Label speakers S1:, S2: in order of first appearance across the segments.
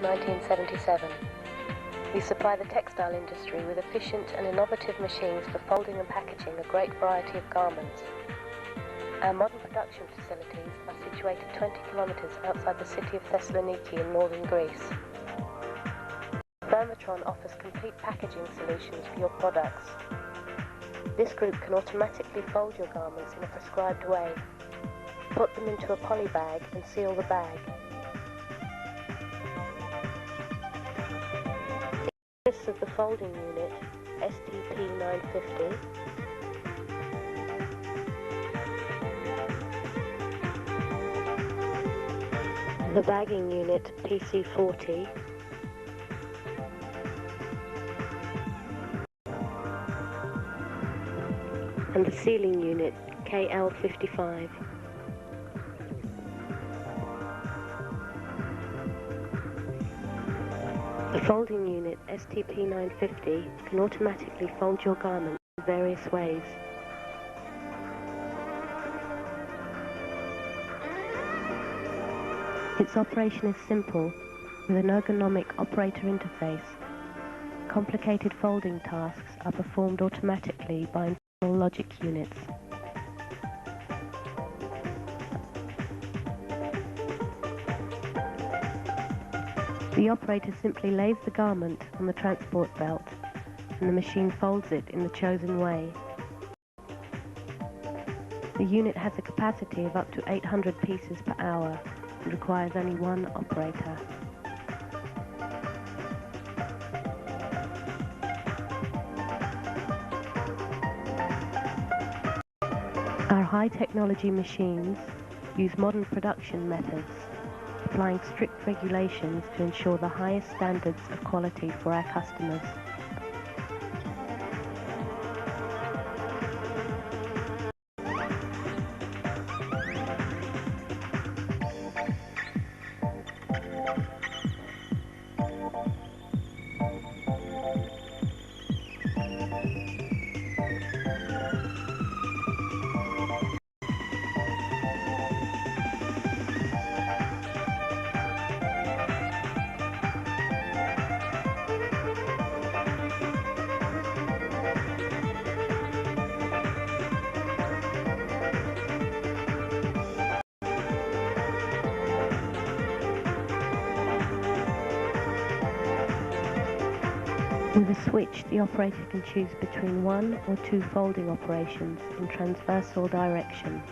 S1: 1977. We supply the textile industry with efficient and innovative machines for folding and packaging a great variety of garments. Our modern production facilities are situated 20 kilometers outside the city of Thessaloniki in northern Greece. Thermotron offers complete packaging solutions for your products. This group can automatically fold your garments in a prescribed way, put them into a poly bag and seal the bag. This is the folding unit STP950, the bagging unit PC40, and the sealing unit KL55. The folding unit STP950 can automatically fold your garment in various ways. Its operation is simple, with an ergonomic operator interface. Complicated folding tasks are performed automatically by internal logic units. The operator simply lays the garment on the transport belt, and the machine folds it in the chosen way. The unit has a capacity of up to 800 pieces per hour and requires only one operator. Our high-technology machines use modern production methods, applying strict regulations to ensure the highest standards of quality for our customers. With a switch, the operator can choose between one or two folding operations in transversal direction.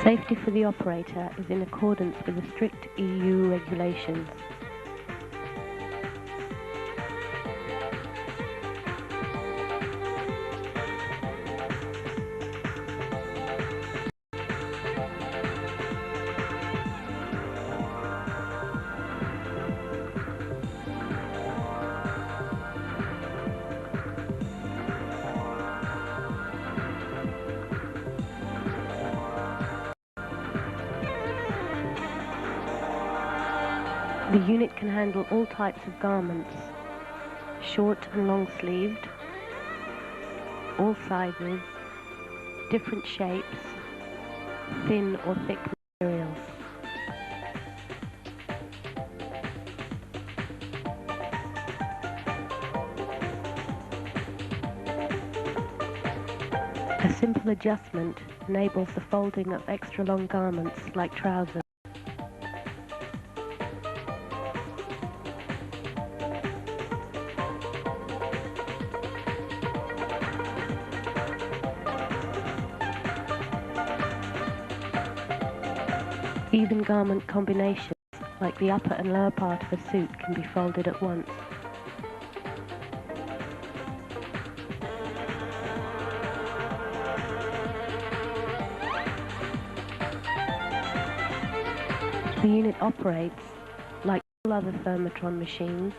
S1: Safety for the operator is in accordance with the strict EU regulations. The unit can handle all types of garments, short and long sleeved, all sizes, different shapes, thin or thick materials. A simple adjustment enables the folding of extra long garments like trousers. Even garment combinations, like the upper and lower part of a suit, can be folded at once. The unit operates, like all other Thermotron machines,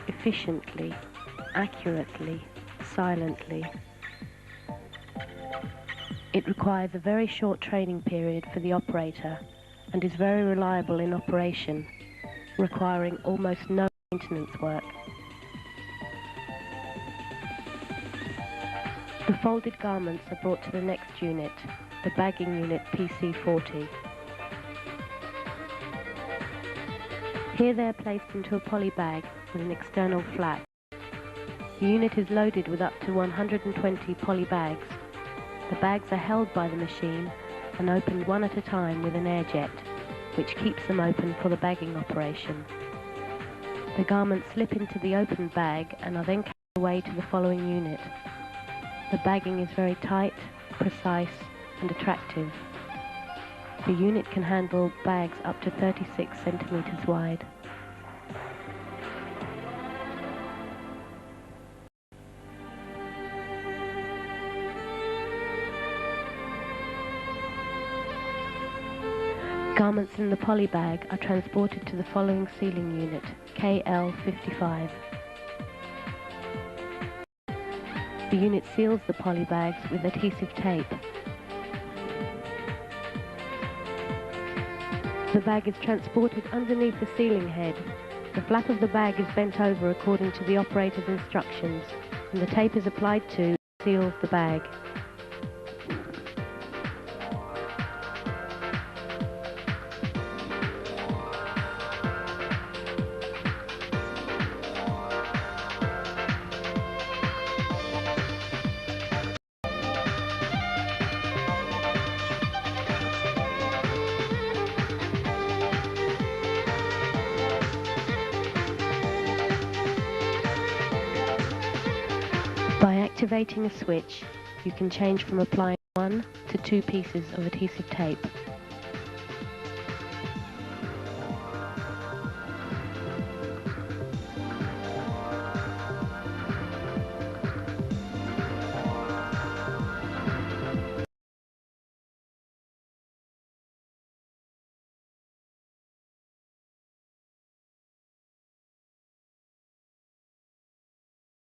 S1: efficiently, accurately, silently. It requires a very short training period for the operator and is very reliable in operation, requiring almost no maintenance work. The folded garments are brought to the next unit, the bagging unit PC40. Here they are placed into a poly bag with an external flap. The unit is loaded with up to 120 poly bags. The bags are held by the machine and opened one at a time with an air jet, which keeps them open for the bagging operation. The garments slip into the opened bag and are then carried away to the following unit. The bagging is very tight, precise and attractive. The unit can handle bags up to 36 centimeters wide. Garments in the poly bag are transported to the following sealing unit, KL55. The unit seals the poly bags with adhesive tape. The bag is transported underneath the sealing head. The flap of the bag is bent over according to the operator's instructions, and the tape is applied to and seals the bag. By activating a switch, you can change from applying 1 to 2 pieces of adhesive tape.